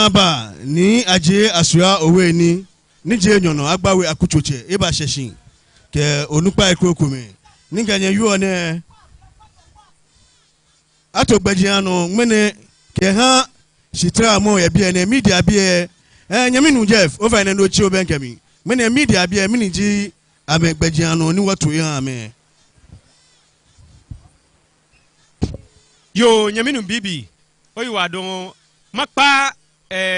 ba ni aje asua owe ni je nyono agbawe akuchoche eba sheshin ke onupa ekrokume ni ganye yuo ne ato gbajiano ngmene ke ha shitra mo ya bia na media bia nyaminu Jeff over na no chi obenkami mene media bia mini ji amegbajiano ni watu ya ame yo nyaminu bibi oyi wadon makpa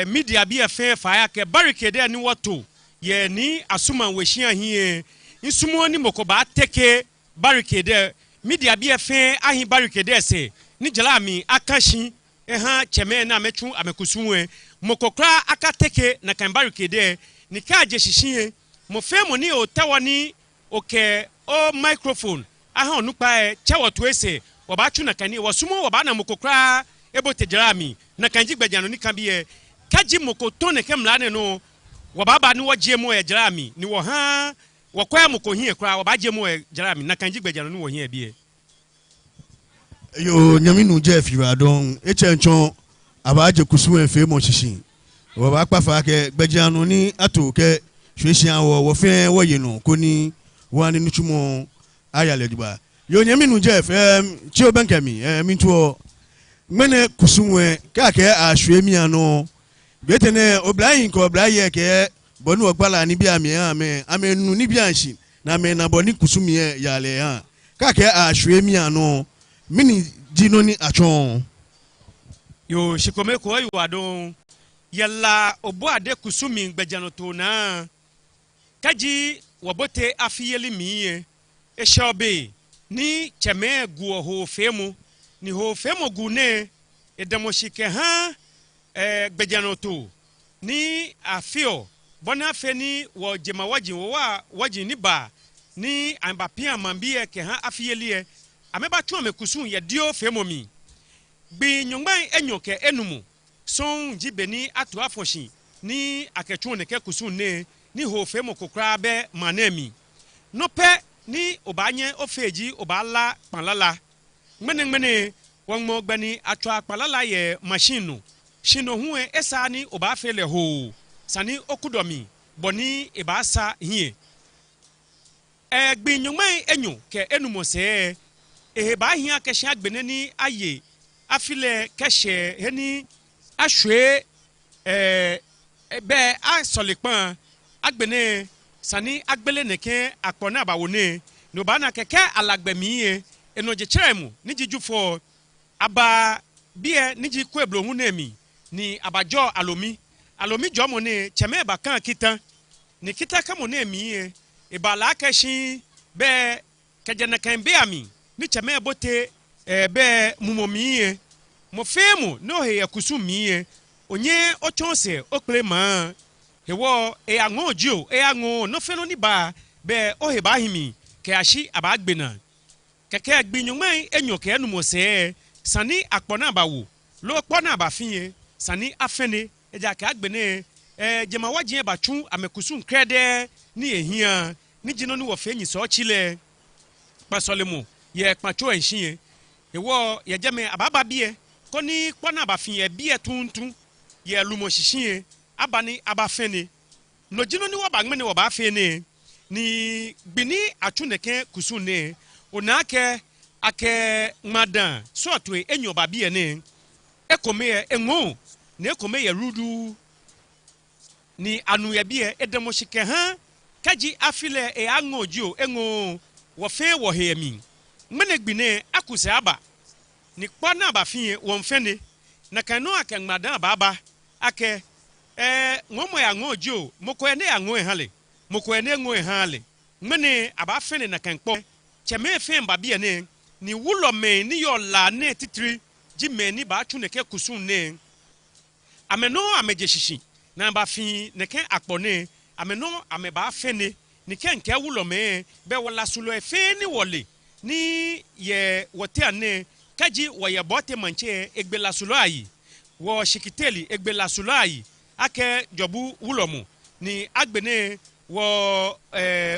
media bia fe fire ke barricade ni watu ye ni asuma wehia hie nsumo ni mokoba teke barricade media bia fe ahi barricade se ni jalami akashi ha cheme na mechu amekusuwe mokokra akateke na kan barricade ni kaje shishie mo fe mo ni otawani oke o microphone aha onupa chawo to ese wabachu na kani wasumo wabana mokokra ebote jalami na kanji gbajano ni kambie kaji mokotone kemlane no wababa ni wajemo ya jalami ni wo ha wakwaya mokohie kra wabajemo ya jalami na kanji gbajano ni wo hie bie yo nyaminu Jeff yuadon echenchon abaje kusuwe fe mo shishin waba kpafa ke gbajano ni ato ke hwehia wo fe woyeno koni wani nuchumo ayale diba yo nyaminu Jeff chi obenkami mintuo mene kusuwe ka ke ahwemi ano betene obrayin ko obraye ke bonu ogbala ni bia me amenu ni bia nshi na me na boni kusumie yale ha ka ke ahwemi ano mini dino ni achon yo shikome ko ayi wadon yalla obo ade kusumi gbejano to na kaji wabote afiyeli miye eshobe ni cheme guo ho femu ni ho femu gune edamoshike ha gbejano to ni afio bona feni wo jema waji ni ba ni ambapia mambie ke ha afiyeli ameba tu amekusun ye dio femomi gbi nyongban enyoke enumu son jibeni atu afoshi ni aketun ne ke kusun ne ni ho femo kokra be manemi no pe ni obanye ofeji obala panlala ngmene wonmo gbani atwa panlala ye machine shino huwe esa ni oba fele ho sani okudomi boni ebasa hie gbi nyongban enyo ke enumo se ba hia kesha agbeneni aye afile keshe heni ahwe be asolepan agbene sani agbele neke akpona abawone no ba na keke alagbemi enoje cheremu ni jijufo aba bie ni ji kweblo hu nemi ni abajo alomi jomo ne cheme ba kan kita ni kita kamo nemi ibala keshi be kejana kan be ami ni cheme bote be mumomiye mo femu no he yakusumi onye ochonse oklema hewo ango jio ango no feno ni ba be ohe ba himi ke ashi abagbena keke agbinyuman enyoke enu mo se sani akpona bawo lo kpona ba fiye sani afene eja ke agbene jema waje ba tun amekusun krede ni ehia ni jino ni wo fenyi so chile pasolemo ye kpacho enhie ewo ye jeme ababa bie koni kpona abafin bie tuntun ye lumo hihie abani abafene no jino ni wo bagmene wo ba fene ni gbini atuneke kusune onake ake madan sotwe enyo ba bie ne ekome enwo ne ekome ye rudu ni anu ye bie edemoshike ha kaji afile angojio enwo wo fe wo hemi mene gbine akuse aba ni kpona ba fie won fene na kanu ake madan baba ake ngomo ya ngojo moko ene ya ngoe hale moko ene ngoe hale mene aba fene na kanpo cheme fe mba bie ne ni wulo me ni yo la ne titiri jime ni ba tu ne ke kusun ne ameno ameje shishi na ba fi ne ke akpone ameno ameba fene ni ke nke wulo me be wala sulo efe ni wole ni ye wote ane kaji wo ye bote manche egbela sulo ayi wo shikiteli egbela sulo ayi ake jobu wulomu ni agbene wo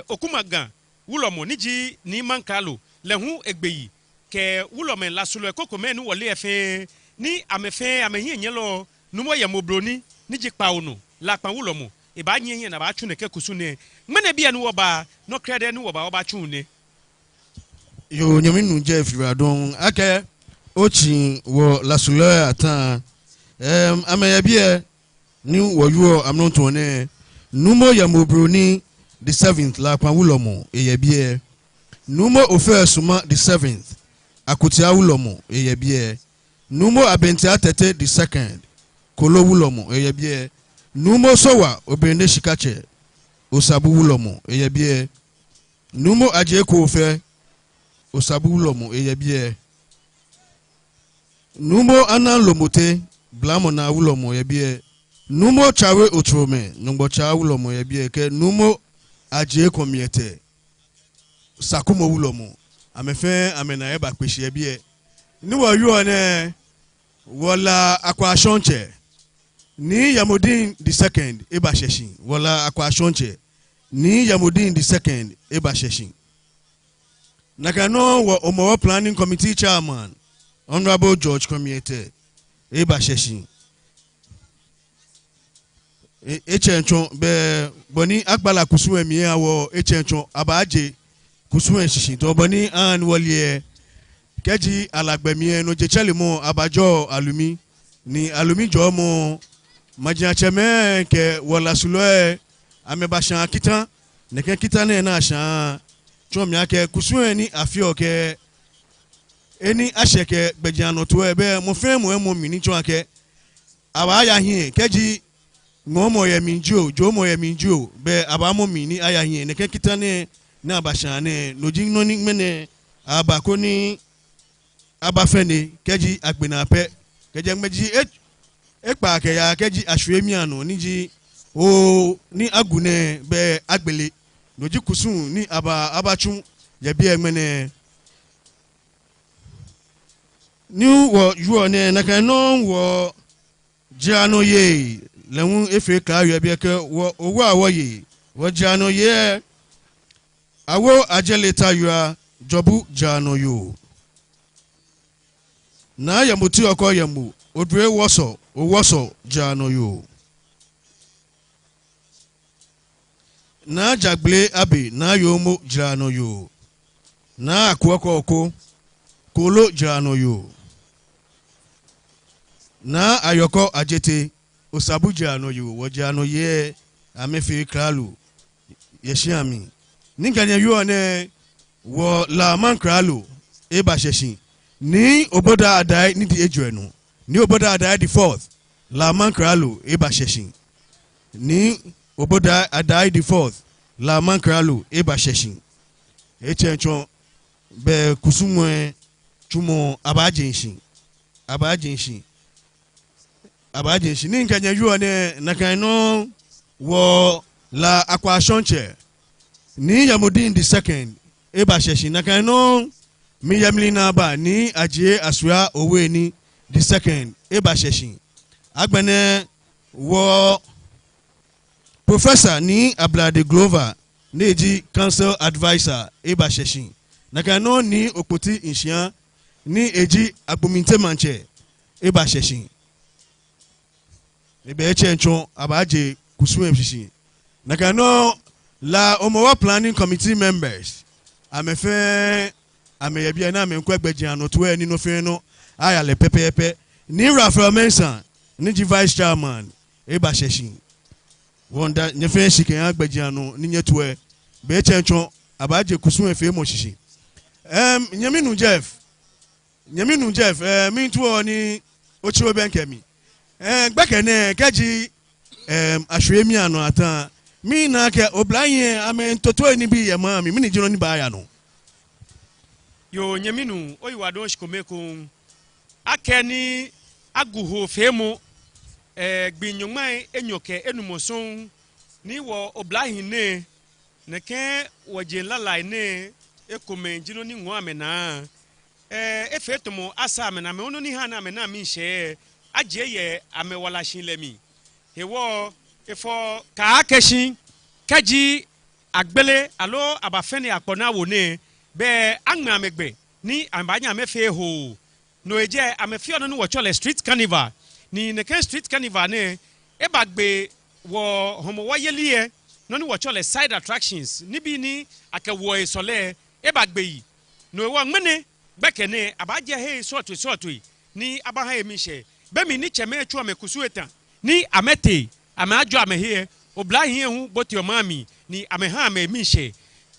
okumagan wulomu niji ni mankalo lehu egbeyi ke wulome la sulo ekoko me ni wole efe ni amefe amehie nyelo numo ye mobroni niji pauno la panwulo mo e ba nyen na ba twu ne ke kusune mene bia no ba no krede no ba ba twu ne yo nyaminu Jeff Radon ake ochi wo la sula atan amaya bia ni wo yo amnonto ne numo ya mobroni the 7th la panwulo mo e bia numo ofesuma the 7th akutia wulomo e bia numo abentia tete the 2nd kolo wulomo e bia numo sowa obende shikache osabu wulomo e bia numo ajeko ofe osabu wulomo e bia numo anan lomote blamo na wulomo e bia numo chawe otrome numbo cha wulomo e bia ke numo ajeko miete sakumo wulomo amefe amena eba kwehie bia ni wo yo ne wala akwa shonche ni Yamodin the 2nd eba sheshin wala akwa shonche ni Yamodin the 2nd eba sheshin nakano wa Homowo planning committee chairman Honorable George Komiete eba sheshin echencho be boni akbala kusuwe mi awo echencho abaje kusuwe shishin to boni an wolie keji alagbemi no jechele mo abajo alumi ni alumi jo mo majia cheme ke wala suloe ameba shan kitan ne ke kitan na shan chom ya ke kusuwe ni afio ke eni asheke gbejiano to ebe mo fe mo emo mini cho ake aba ya hin keji ngomo ye minjo jo mo ye minjo be aba mo mini aya hin ne ke kitan na abashan ne nojin no ni mene abakoni abafene keji agbena pe keje meji ekpa ke ya keji ahwemi ano niji o ni agune be agbele noji kusun ni abachun ye bi emene ni wo yuo ne na kan no wo jano ye lewun efe ka yo bi ke wo owo awo ye wo jano ye awo ajeleta yo jobu jano yo na yamuti oko yamu odure woso jano yo na jagle abi na yomo jano yo na akwoko oko kolo jano yo na ayoko ajete osabu jano yo wo jano ye amefi kralu yeshiami ninganya yo ne wo la man kralu eba sheshin ni oboda adai ni di ejuenu ni oboda adai the 4th la mankralo eba sheshin ni oboda adai the 4th la mankralo eba sheshin echencho be kusumwe chumo abajenshi ni nkanya yuo ne nakano wo la akwa shonche ni Yamodin the 2nd eba sheshin nakano mi yamlina ba ni ajie asua owe ni the 2nd eba sheshin agbene wo professor ni Ablade Glover neji council advisor eba sheshin nakano ni okpoti inshian ni eji agbominte manche eba sheshin ebe echencho abaje kusuwe mshishin nakano la Homowo planning committee members amefe ame bia na me nkwagbagia no to ani no fe no aya le pepepe ni Rafael Mensa ni vice chairman eba sheshin wonda nye fe shiken agbagia no ni nyeto be chencho abaje kusun efe mo shishi nyaminu Jeff mi tuo ni ochiwo benkemi gbekene keji ahwemi ano atan mi na ke oblanye ame ntoto ni bi ye ma mi ni jiro ni ba ya no yo nyaminu oyiwa don shikomeko akeni aguho femu gbinyumai enyoke enumoson ni wo oblahin ne ke woje lalai ne ekome jino ni nwo amena efetomo asa amena me onu ni ha na amena mi hye aje ye amewala shin lemi hewo efo ka akeshin kaji agbele alo abafene akpona wo ne be angma megbe ni ambanya mefe ho no eje amefi ono no wo chole street carnival ni ne street carnival ne ebagbe wo Homowo yelie no ni wo chole side attractions ni bi ni akawo esole ebagbe yi no wo ngmene gbekene abaje he soto ni abaha emishe be mi ni cheme echu amekusu eta ni amete amajo amehe obla hie hu boti omami ni ameha amemishe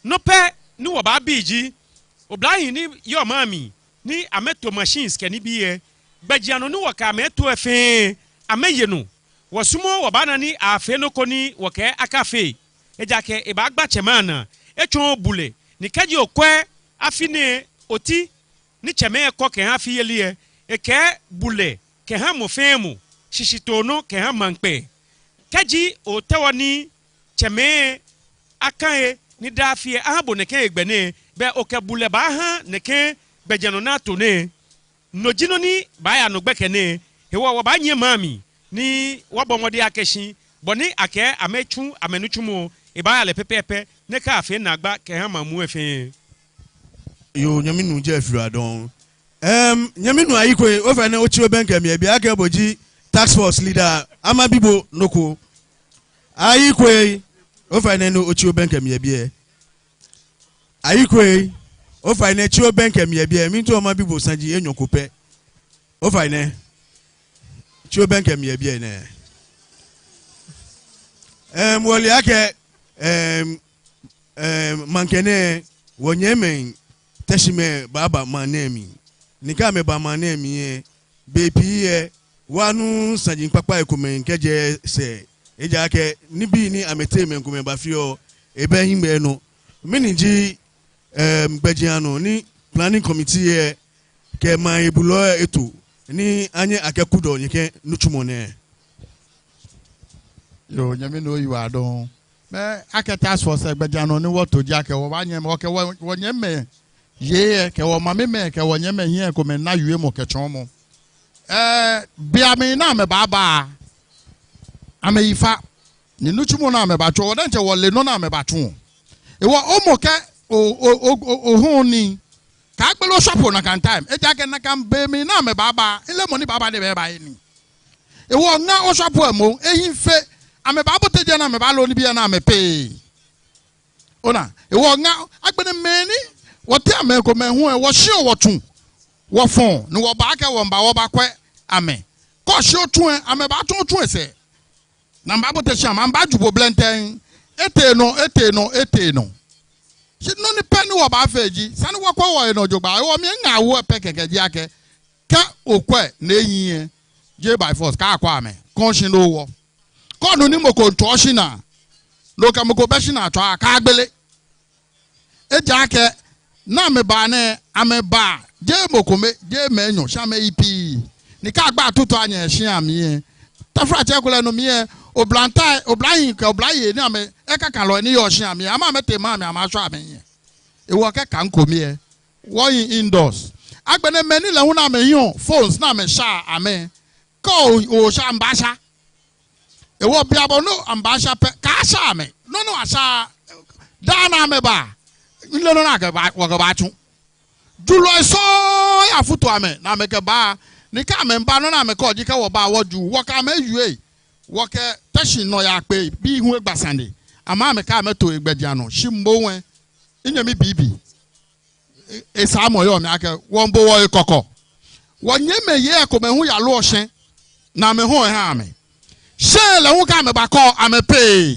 no pe ni wo ba biji obla hie ni yo mami ni ameto machines ke ni biye gbajiano ni wo ka ameto efe ameye no wo sumo wo bana ni afe no koni wo ke akafe ejake e ba gba chemana echo bule ni kaji okwe afine oti ni cheme ko ke ha fi yelie e ke bule ke ha mo femu shishitono ke ha manpe kaji o tewani cheme akae ni dafie ahabo ne ke egbene be o ke bule ba ha ne ke gbejano na to ne nojino ni ba ya no gbekene he wo ba nye mami ni wabomode akeshi boni ake amechu amenuchumo e ba ya le pepepe ne ka afi na gba ke ha mamu efe yo nyaminu je afiradon nyaminu ayikwe over na ochi obenkem ye bia ke boji task force leader amabibo noko ayikwe over na no ochi obenkem ye bia ayikwe over na chi obenkem ye bia minto amabibo sanji enyokope over na chi obenkem ye bia na woli ake mankene wonyemen teshime baba manemi nika me ba manemi e bepi e wanu sanjin papa ekumen keje se eja ke nibi ni ameteme nkumen ba fio ebe himbe no miniji gbejiano ni planning committee e ke man ebulo eto ni anye akekudo nyike nuchumone yo nyame no you adon me aketask force gbejiano ni woto jake wo ba nyem oke wo nyeme ye ke wo mame me ke wo nyeme hie ko me na yue mo ke chomo bia me na me baba ame yifa ni nuchumo na me ba cho wo denche wo le no na me ba cho e wo omo ke o honi ka gbelo shop na kan time e ja ke na kan be me na me baba ile mo ni baba de be ba ni e wo nga o shop amo ehin fe ame baba te je na me ba lo ni bia na me pe ona e wo nga agbene meni wote ameko mehu e wo hye wotun wo fon ni wo ba ka wo mba wo ba kwe ame ko hye tun ame ba tun ese na mba bote hye am ba jubo blenten ete no shi no ni pe ni wo ba faji sani wo kwa wo no jogba wo mi nga wo pe keke ji ake ka okwe na eyin je by force ka akwa ame kon shi no wo ko no ni mo ko to shi na no ka mo ko be shi na to aka agbele eja ake na me ba ne ame ba je mokome je menyo sha me ipi ni ka gba tutu anya ehye ame tafra che kula no me oblantai oblayin ka oblaye ni ame e ka kan lo ni yo hye ame ama me te ma ame ama so ame e wo ka kan komi wo indoors agbene meni le hu na me yon phones na me sha ame ko o sha mbasha e wo biabo no ambasha pe ka sha ame no asha da na me ba ile no na ga ba wo ga ba tun julo so ya futu ame na me ke ba ni ka me ba no na me ko ji ka wo ba wo ju wo ka me yue wo ke tashi no ya pe bi hu egbasande ama me ka me to egbedia no shimbo wen inyami bibi esa mo yo me ake wo mbo wo ikoko wo nyeme ye ko me hu ya lo hyen na me hu ha ame she le hu ka me ba ko ame pe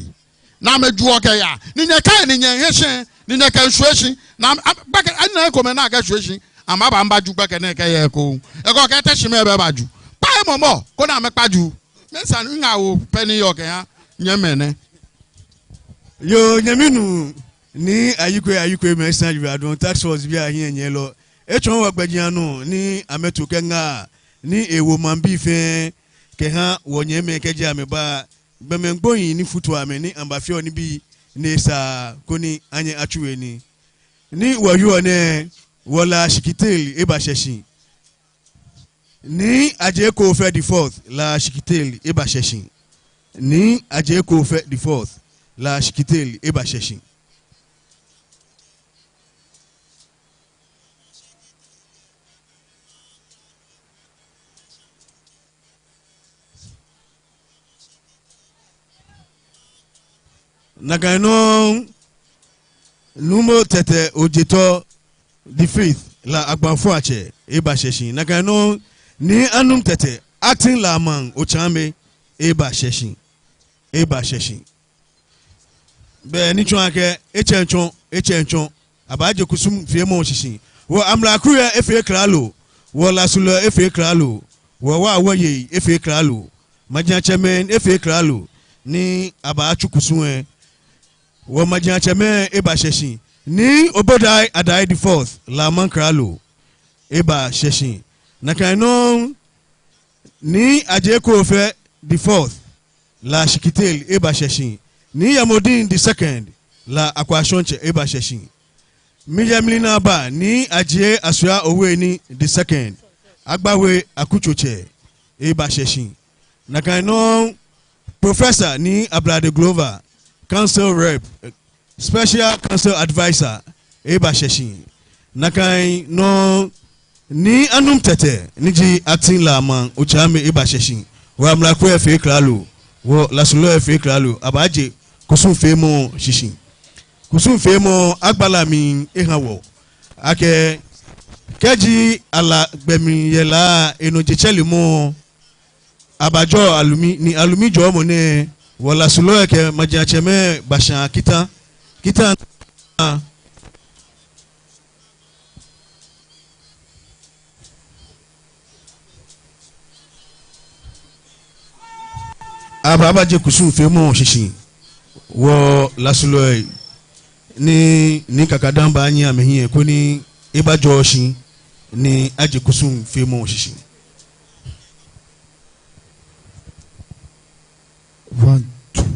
na me ju o ke ya ni nya kai ni nya hyen ni na kan hwehyi na baka ana ko me na ga hwehyi ama ba mba ju baka na ka ye ko e ko ka tashi me be ba ju pa e momo ko na me pa ju me san nga wo peni yo ke ha nyeme ne yo nyaminu ni ayikwe me san ju adon tax force bi ahie nye lo e chon wa gbajianu ni ametu ke nga ni ewo mambi fe ke ha wo nyeme ke ja me ba gbemengboyin ni futu ame ni ambafio ni bi nesa koni anye achuweni ni wayu ne wala shikitel eba sheshin ni ajeko fe the fourth la shikitel eba sheshin ni ajeko fe the fourth la shikitel eba sheshin Nagano Numo tete ojeto the faith la agbanfo ache eba sheshin. Nagano ni anum tete acting la man ochame eba sheshin. Eba sheshin. Be ni chwanke echenchon abaje kusum fiemo shishin. Wo amla kruya efe kralo. Wo la sulo efe kralo. Wo wa waye efe kralo. Majina chemen efe kralo. Ni abachu kusum wo majina cheme eba sheshin. Ni obodai adai the fourth la man kralo. Eba sheshin. Nakaino ni ajeko ofe the fourth la shikitel eba sheshin. Ni Yamodin the second la akwashonche eba sheshin. Mijamilina ba ni aje asua owe ni the second agbawe akuchoche eba sheshin. Nakaino professor ni Ablade Glover council rep special council advisor eba sheshin. Nakaino ni anum tete niji acting la man uchame eba sheshin. Wa mlakwe fe kralo wo lasulo fe kralo abaje kusum femo shishin. Kusum femo agbalami ehawo ake keji ala gbemi yela enojicheli mo abajo alumi ni alumi jo mo ne wo lasulo eke majacheme bashan kita abaje kusum femo shishin wo lasulo ni kakadamba anyi amehie koni eba joshi ni aje kusum femo shishin. 1 2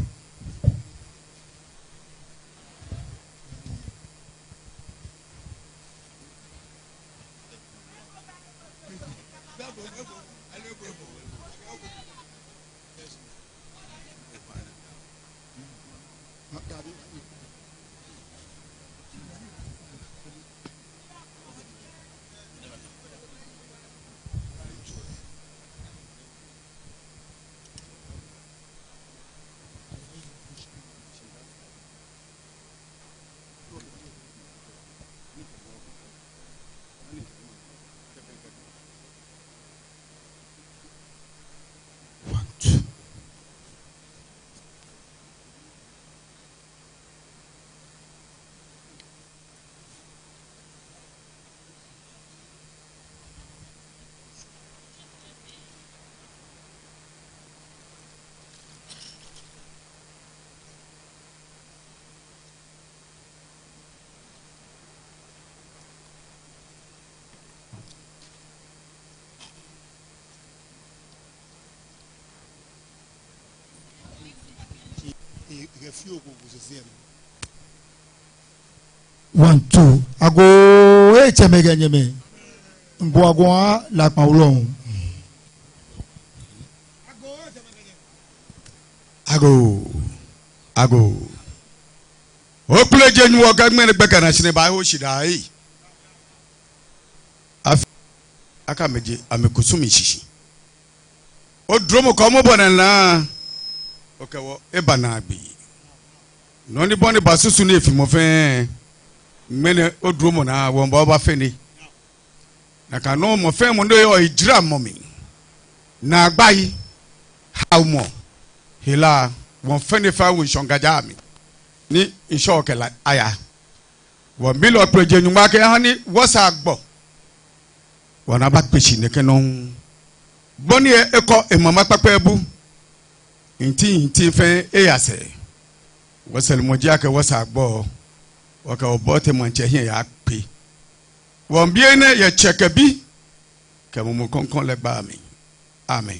1 2 ago echemeganyeme mboagwa la paulon ago okule jenyu ogagmen gbeka na sine ba ho shidai aka meje amekusumi shishi odromo ko mo bonana okewo ebana agbi no ni boni basusu na efimo fe mene odromo na wo mba oba feni na ka no mo fe mo ndo yo ijira momi na agbai hawmo hila won feni fa wo shongaja mi ni inshoke la aya wo mi lo proje nyuma ke hani wosa agbo wona ba pechi ne kenon boni eko emama papa ebu inti fe eyase wasal moja ke wasa agbo waka obote manche hia ya pe won bie ne ye cheke bi ke mo konkon le ba mi amen.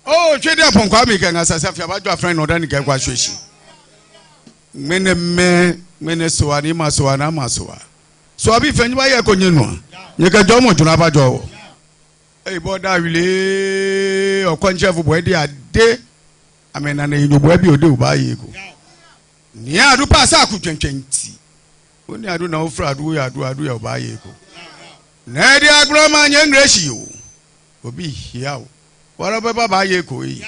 Oh chede apon kwa mi ke ngasa safia ba jo afren no dan ke kwa hweshi mene so ani maso ana maso so abi fenyi ba ye konye no ye ke jo mo juna ba jo boda wile okonche fu bo di ade amena na yinubo abi ode uba yego ni adu pasa akutwentwenti oni adu na ofra adu ya uba yego na di agroma nye ngreshi yo obi hia o wara baba ba yego yi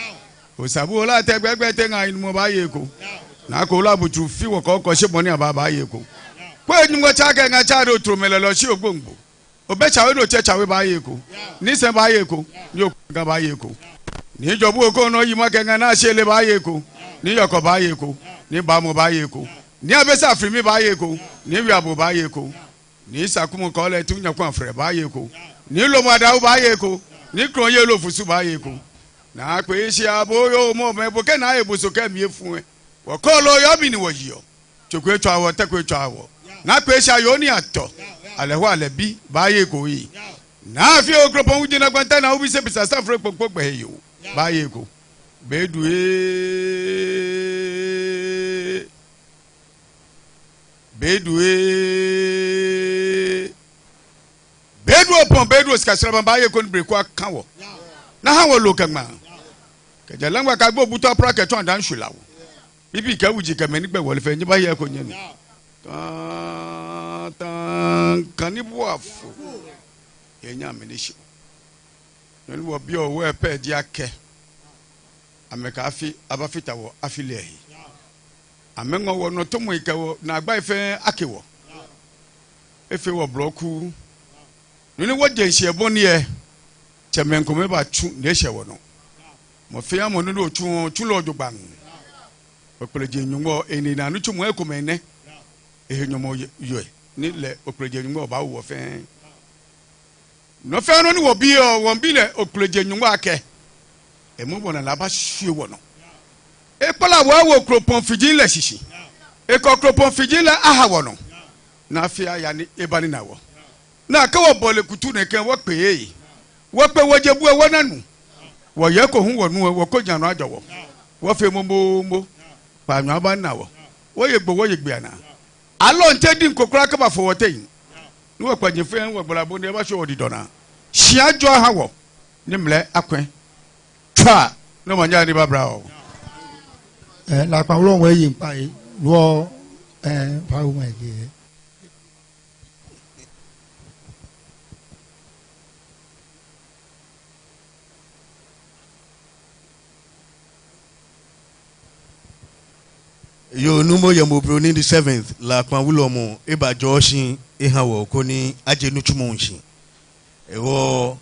osabu ola te gbegbe te nga inu ba ye ko na ko la butu fi wo ko se mo ni aba ba ye ko ko enu ngo cha ga nga cha do tro melelo si ogbongbo obe cha we do che cha we ba ye ko ni se ba ye ko ni o ga ba ye ko ni jobu oko no yi mo ke nga na se le ba ye ko ni yoko ba ye ko ni ba mo ba ye ko ni abesa afrimi ba ye ko ni wi abo ba ye ko ni sakumu ko le tu nyakwa afre ba ye ko ni lo mo adawo ba ye ko ni kro ye lo fusu ba ye ko na pe isi aboyo mo me bo ke na e buso ke mi efun e wo ko lo yo bi ni wo yi o chokwe twa wo tekwe twa wo na pe isi ayo ni ato aleho alebi ba ye ko yi na fi okropon wuji na kwanta na obi se bisa safre pokpo gbe yo ba ye ko bedu opon bedu skasra ba ye ko nbre ko kan wo na ha wo lo kama ke jalangwa ka gbo buto pra ke ton dan shulawo bibi ka wuji ka meni gbe wole fe nyi ba ye ko nyeni tan kanibu afu enya meni shi nani wo bi o we pe di ake ameka afi abafita wo afilehi amengo wo no tomo ikawo na agba ife akewo efe wo bloku nini wo je hye boni e chemenko me ba chu na hye wo no mo fe amo no chu lo jogban okpeleje nyungo eni na nu chu mo ekomene ehenyomo yo ni le okpeleje nyungo ba wo fe no fe no ni wo bi o won bi le okpeleje nyungo ake emu bona la ba hye wo no ekpala wo kropon fiji le shishi ekokropon fiji le aha wo no na afia ya ni ebani na wo na ka wo bole kutu ne ken wo pe yi wo pe wo jebu e wo nanu wo ye ko hu wo nu wo ko janu ajowo wo fe mo pa nwa ba na wo ye gbe ana alo nte di nkokora ka ba fo wo teyin ni wo kwaje fe wo gbara bo ne ba so odi dona hia jo ha wo ni mle akwen twa no manya ni babra o la pa lo we yin pa lo pa o me ke yo numo ya mobro ni the 7th la pa wulo mo e ba joshin e han wo ko ni ajenu chumo nshin e wo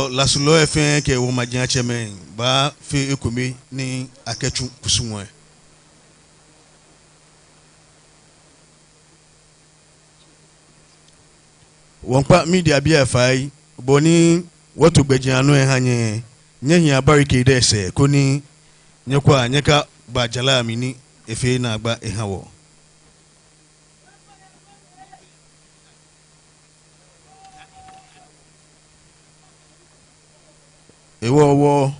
lasulo efen ke wo majin chemen ba fe ekumi ni akechu kusumo e won pa media bia fai boni woto gbejin anu e hanye nyehia barricade ese ko ni nyekwa nyeka ba jala amini efe na agba ehawo ewo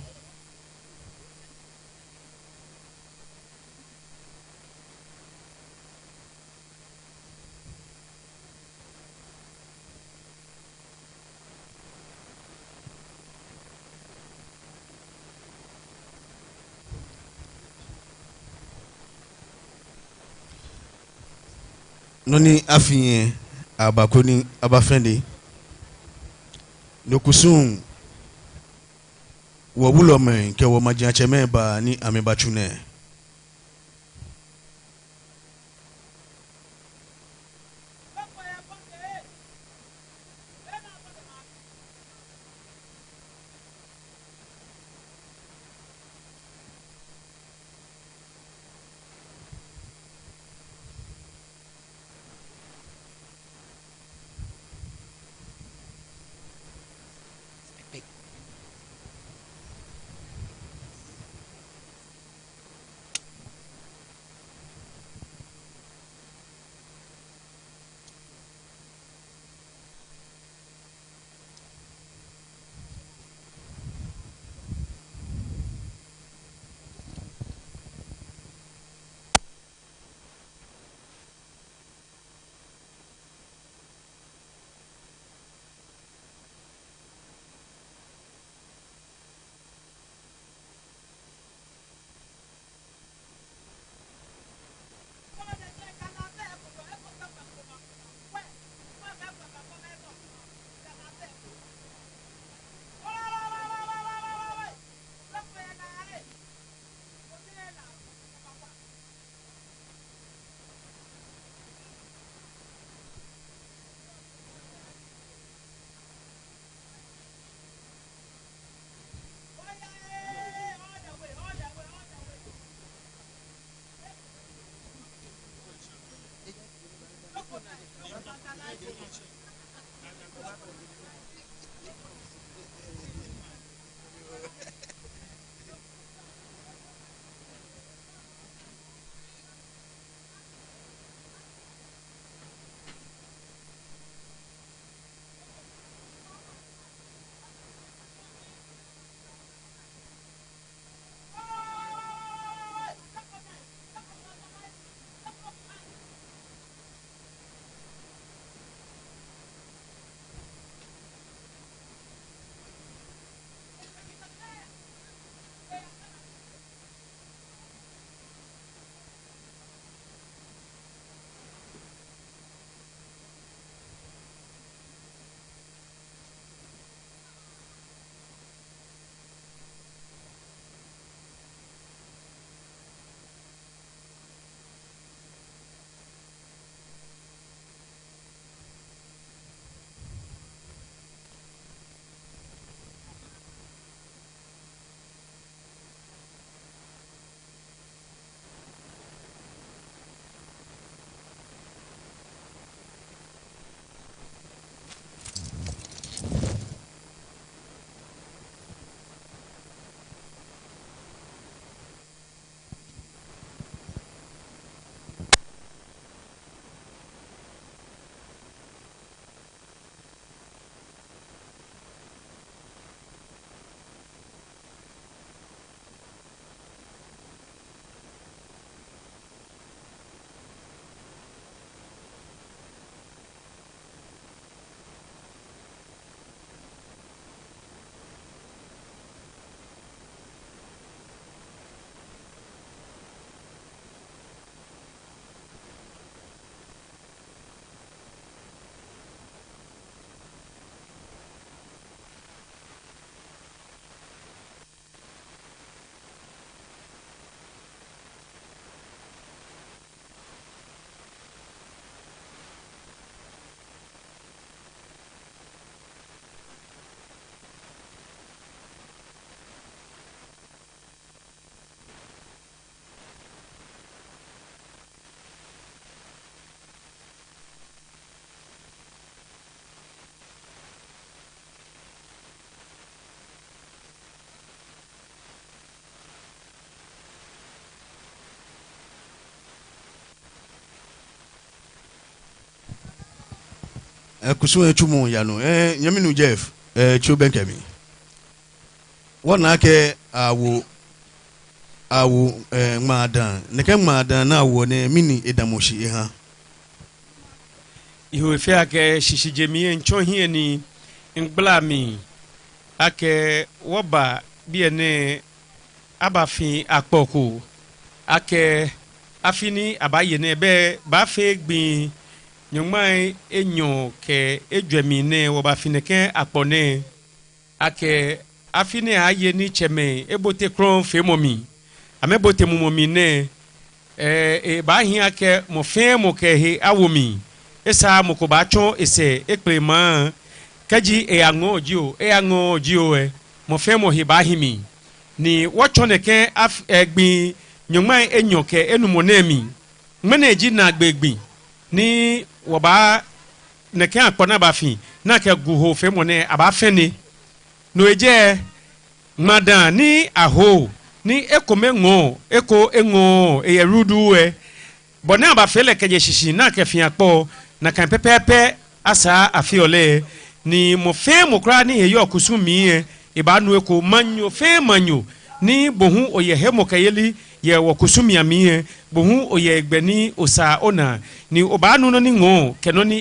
noni afinye abakoni abafende nokusun wo wulo men ke wo majin cheme ba ni amebachune kusu echumu ya no nyaminu Jeff chubenkemi wona ke awo madan neke madan na wo ne mini edamoshi ha iho fe ake shishijemi encho hie ni ngblami ake woba bi ne abafi akpoko ake afini abaye ne be ba fe gbin nyumai enyo ke edwemi ne woba fineke akpone ake afini aye ni cheme ebote kron femomi amebote mumomi ne ba hi ake mo fe mo ke he awomi esa mo ko ba chon ese ekprema kaji ango jio mo fe mo he ba himi ni wochoneke egbin nyumai enyo ke enumonemi meneji na gbegbin ni woba neke akpona ba fi na ke guho fe mo ne aba feni no eje madan ni aho ni ekomengo eko engo eyerudu bona aba fele keje shishi na ke fi akpo na kan pepepe asa afiole ni mo fe mo kra ni heyo kusumi iba nu eko manyo fe manyo ni bohu oye hemo kayeli ye wo kusumi ami bohu oye egbeni osa ona ni oba nu no ni ngo keno ni